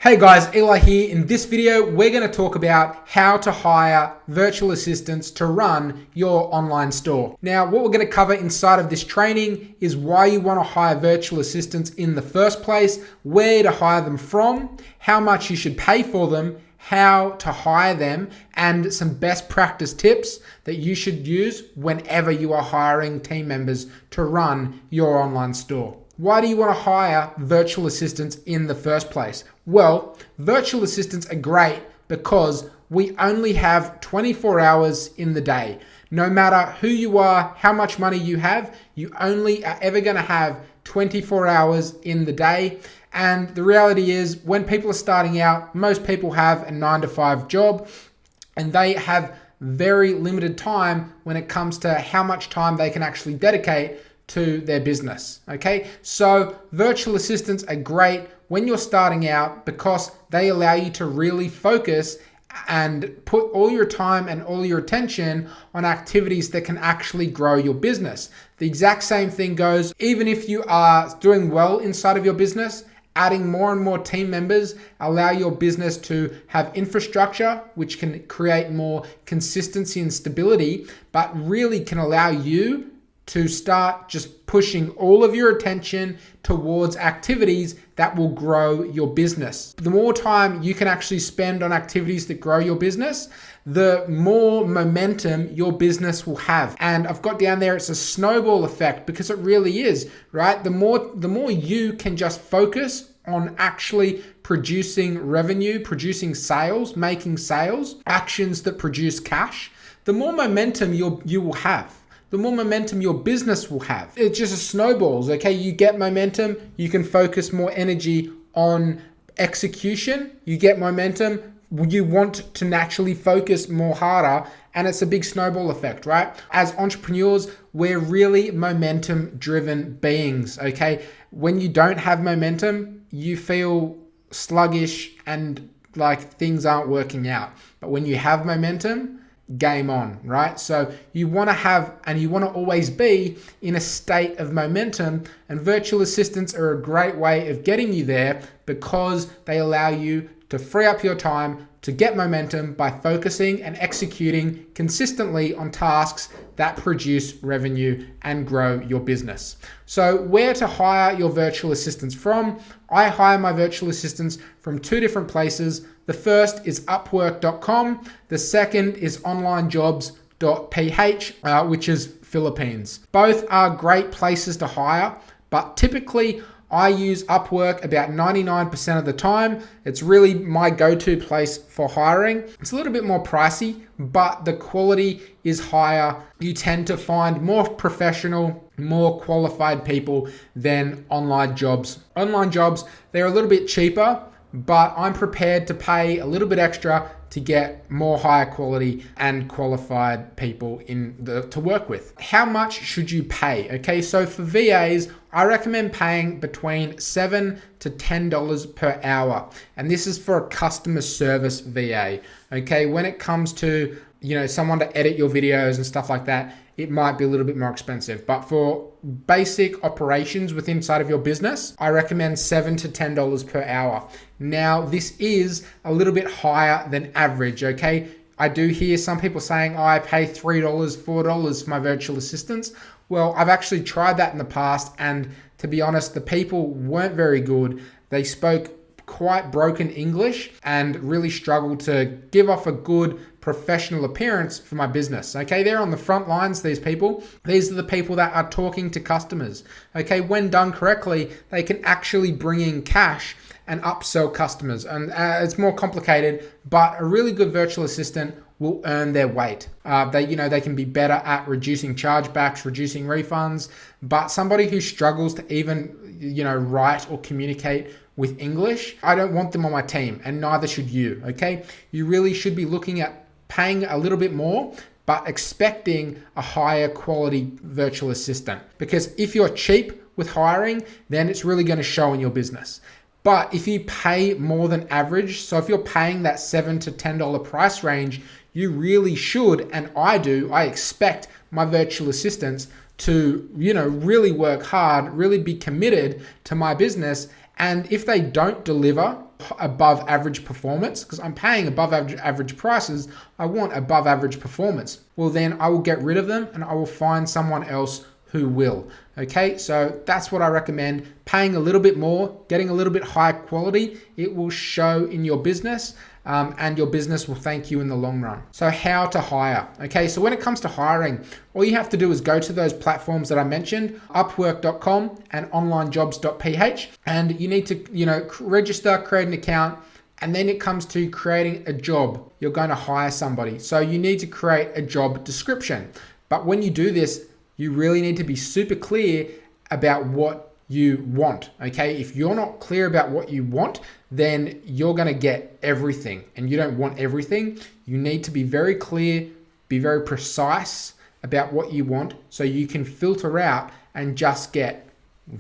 Hey guys, Eli here. In this video, we're going to talk about how to hire virtual assistants to run your online store. Now, what we're going to cover inside of this training is why you want to hire virtual assistants in the first place, where to hire them from, how much you should pay for them, how to hire them, and some best practice tips that you should use whenever you are hiring team members to run your online store. Why do you want to hire virtual assistants in the first place? Well, virtual assistants are great because we only have 24 hours in the day. No matter who you are, how much money you have, you only are ever going to have 24 hours in the day. And the reality is, when people are starting out, most people have a 9-to-5 job and they have very limited time when it comes to how much time they can actually dedicate to their business. Okay, so virtual assistants are great when you're starting out because they allow you to really focus and put all your time and all your attention on activities that can actually grow your business. The exact same thing goes even if you are doing well inside of your business. Adding more and more team members allow your business to have infrastructure, which can create more consistency and stability, but really can allow you to start just pushing all of your attention towards activities that will grow your business. The more time you can actually spend on activities that grow your business, the more momentum your business will have. And I've got down there, it's a snowball effect because it really is, right? The more you can just focus on actually producing revenue, producing sales, making sales, actions that produce cash, the more momentum you will have. The more momentum your business will have. It's just a snowballs, okay? You get momentum, you can focus more energy on execution, you get momentum, you want to naturally focus more harder, and it's a big snowball effect, right? As entrepreneurs, we're really momentum-driven beings, okay? When you don't have momentum, you feel sluggish and like things aren't working out. But when you have momentum, game on, right? So you want to have and you want to always be in a state of momentum, and virtual assistants are a great way of getting you there because they allow you to free up your time to get momentum by focusing and executing consistently on tasks that produce revenue and grow your business. So where to hire your virtual assistants from? I hire my virtual assistants from two different places. The first is Upwork.com. The second is onlinejobs.ph, which is Philippines. Both are great places to hire, but typically I use Upwork about 99% of the time. It's really my go-to place for hiring. It's a little bit more pricey, but the quality is higher. You tend to find more professional, more qualified people than online jobs. Online jobs, they're a little bit cheaper, but I'm prepared to pay a little bit extra to get more higher quality and qualified people to work with. How much should you pay? Okay, so for VAs, I recommend paying between $7 to $10 per hour. And this is for a customer service VA. Okay, when it comes to, someone to edit your videos and stuff like that, it might be a little bit more expensive. But for basic operations within inside of your business, I recommend $7 to $10 per hour. Now, this is a little bit higher than average, okay? I do hear some people saying, I pay $3, $4 for my virtual assistants. Well, I've actually tried that in the past, and to be honest, the people weren't very good. They spoke quite broken English and really struggled to give off a good professional appearance for my business. Okay, they're on the front lines, these people. These are the people that are talking to customers. Okay, when done correctly, they can actually bring in cash and upsell customers. And it's more complicated, but a really good virtual assistant will earn their weight. They can be better at reducing chargebacks, reducing refunds, but somebody who struggles to even, write or communicate with English, I don't want them on my team, and neither should you, okay? You really should be looking at paying a little bit more, but expecting a higher quality virtual assistant. Because if you're cheap with hiring, then it's really gonna show in your business. But if you pay more than average, so if you're paying that $7 to $10 price range, you really should, and I expect my virtual assistants to, really work hard, really be committed to my business. And if they don't deliver above average performance, because I'm paying above average prices, I want above average performance. Well, then I will get rid of them and I will find someone else who will. Okay, so that's what I recommend. Paying a little bit more, getting a little bit higher quality, it will show in your business, and your business will thank you in the long run. So how to hire. Okay, so when it comes to hiring, all you have to do is go to those platforms that I mentioned, upwork.com and onlinejobs.ph, and you need to, register, create an account, and then it comes to creating a job. You're going to hire somebody. So you need to create a job description. But when you do this, you really need to be super clear about what you want, okay? If you're not clear about what you want, then you're gonna get everything, and you don't want everything. You need to be very clear, be very precise about what you want so you can filter out and just get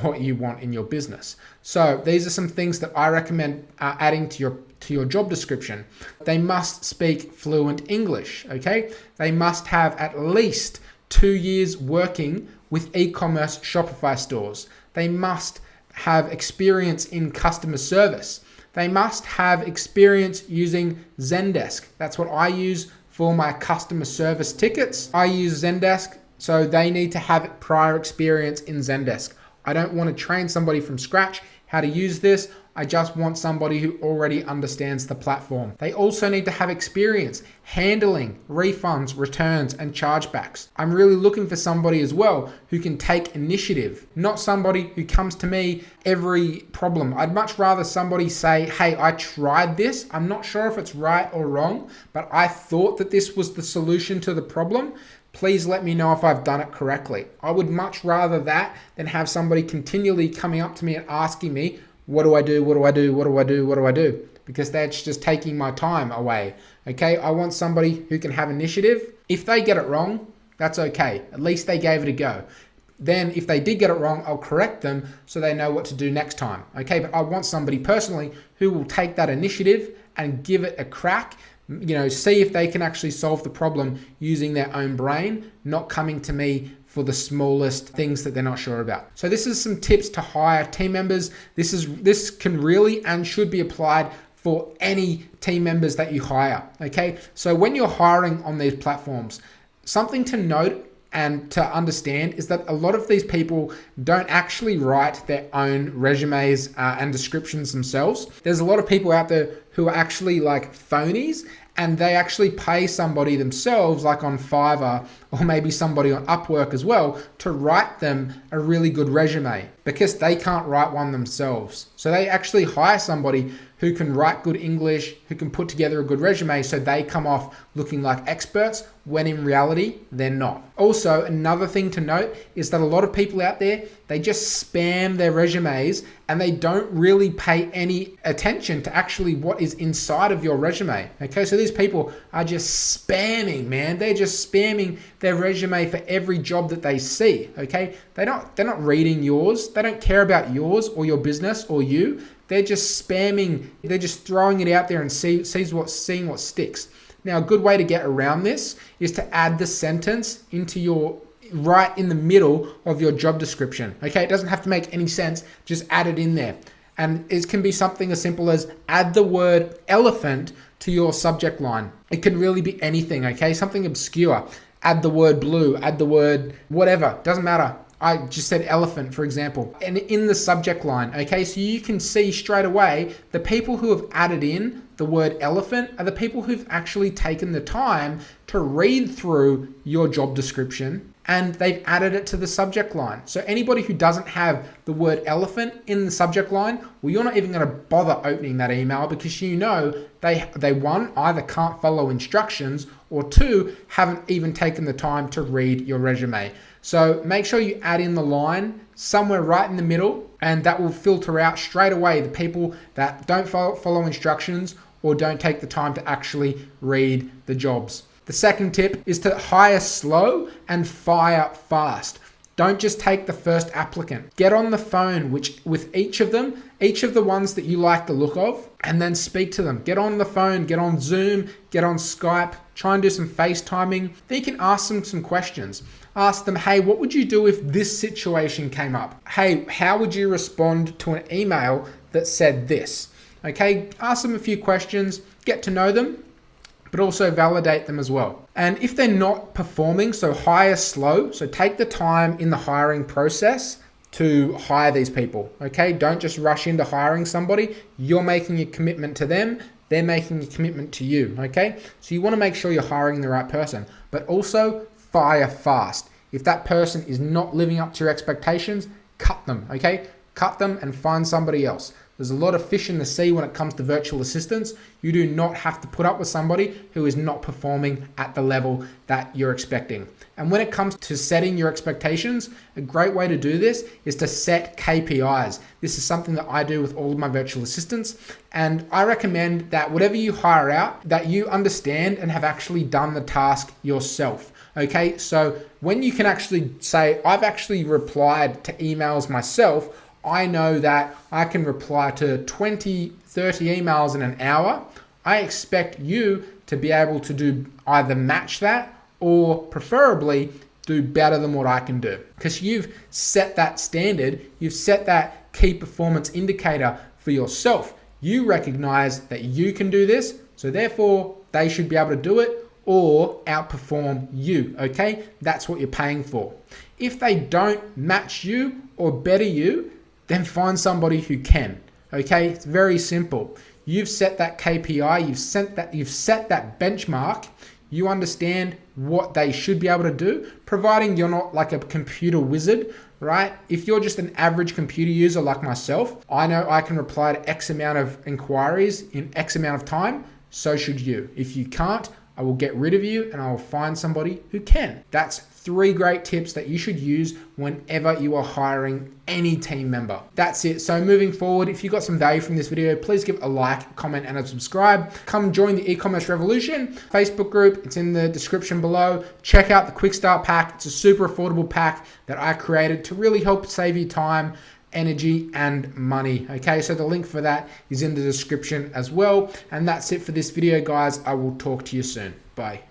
what you want in your business. So these are some things that I recommend adding to your job description. They must speak fluent English, okay? They must have at least 2 years working with e-commerce Shopify stores. They must have experience in customer service. They must have experience using Zendesk. That's what I use for my customer service tickets. I use Zendesk, so they need to have prior experience in Zendesk. I don't want to train somebody from scratch how to use this. I just want somebody who already understands the platform. They also need to have experience handling refunds, returns, and chargebacks. I'm really looking for somebody as well who can take initiative, not somebody who comes to me every problem. I'd much rather somebody say, hey, I tried this. I'm not sure if it's right or wrong, but I thought that this was the solution to the problem. Please let me know if I've done it correctly. I would much rather that than have somebody continually coming up to me and asking me, what do I do? What do I do? What do I do? What do I do? Because that's just taking my time away. Okay, I want somebody who can have initiative. If they get it wrong, that's okay. At least they gave it a go. Then if they did get it wrong, I'll correct them so they know what to do next time. Okay, but I want somebody personally who will take that initiative and give it a crack. See if they can actually solve the problem using their own brain, not coming to me for the smallest things that they're not sure about. So this is some tips to hire team members. This can really and should be applied for any team members that you hire. Okay, so when you're hiring on these platforms, something to note and to understand is that a lot of these people don't actually write their own resumes and descriptions themselves. There's a lot of people out there who are actually like phonies, and they actually pay somebody themselves, like on Fiverr or maybe somebody on Upwork as well, to write them a really good resume because they can't write one themselves. So they actually hire somebody who can write good English, who can put together a good resume so they come off looking like experts when in reality they're not. Also, another thing to note is that a lot of people out there, they just spam their resumes and they don't really pay any attention to actually what is inside of your resume. Okay, so these people are just spamming, man. They're just spamming their resume for every job that they see. Okay, they're not reading yours. They don't care about yours or your business or you. They're just spamming. They're just throwing it out there and seeing what sticks. Now, a good way to get around this is to add the sentence into right in the middle of your job description. Okay, it doesn't have to make any sense. Just add it in there. And it can be something as simple as add the word elephant to your subject line. It can really be anything, okay? Something obscure. Add the word blue, add the word whatever, doesn't matter. I just said elephant, for example, and in the subject line, okay? So you can see straight away the people who have added in the word elephant are the people who've actually taken the time to read through your job description and they've added it to the subject line. So anybody who doesn't have the word elephant in the subject line, well, you're not even going to bother opening that email because you know they one, either can't follow instructions, or two, haven't even taken the time to read your resume. So make sure you add in the line somewhere right in the middle, and that will filter out straight away the people that don't follow instructions or don't take the time to actually read the jobs. The second tip is to hire slow and fire fast. Don't just take the first applicant. Get on the phone with each of them, each of the ones that you like the look of, and then speak to them. Get on the phone, get on Zoom, get on Skype, try and do some FaceTiming. Then you can ask them some questions. Ask them, hey, what would you do if this situation came up? Hey, how would you respond to an email that said this? Okay, ask them a few questions, get to know them, but also validate them as well. And if they're not performing, so hire slow. So take the time in the hiring process to hire these people, okay? Don't just rush into hiring somebody. You're making a commitment to them. They're making a commitment to you, okay? So you wanna make sure you're hiring the right person, but also fire fast. If that person is not living up to your expectations, cut them, okay? Cut them and find somebody else. There's a lot of fish in the sea when it comes to virtual assistants. You do not have to put up with somebody who is not performing at the level that you're expecting. And when it comes to setting your expectations, a great way to do this is to set KPIs. This is something that I do with all of my virtual assistants. And I recommend that whatever you hire out, that you understand and have actually done the task yourself. Okay, so when you can actually say, I've actually replied to emails myself, I know that I can reply to 20, 30 emails in an hour. I expect you to be able to do either match that or preferably do better than what I can do, because you've set that standard, you've set that key performance indicator for yourself. You recognize that you can do this, so therefore they should be able to do it or outperform you, okay? That's what you're paying for. If they don't match you or better you, then find somebody who can, okay? It's very simple. You've set that KPI, you've set that benchmark, you understand what they should be able to do, providing you're not like a computer wizard, right? If you're just an average computer user like myself, I know I can reply to X amount of inquiries in X amount of time, so should you. If you can't, I will get rid of you and I will find somebody who can. That's 3 great tips that you should use whenever you are hiring any team member. That's it. So moving forward, if you got some value from this video, please give a like, comment, and a subscribe. Come join the e-commerce revolution Facebook group. It's in the description below. Check out the quick start pack. It's a super affordable pack that I created to really help save you time, energy, and money. Okay, so the link for that is in the description as well. And that's it for this video, guys. I will talk to you soon. Bye.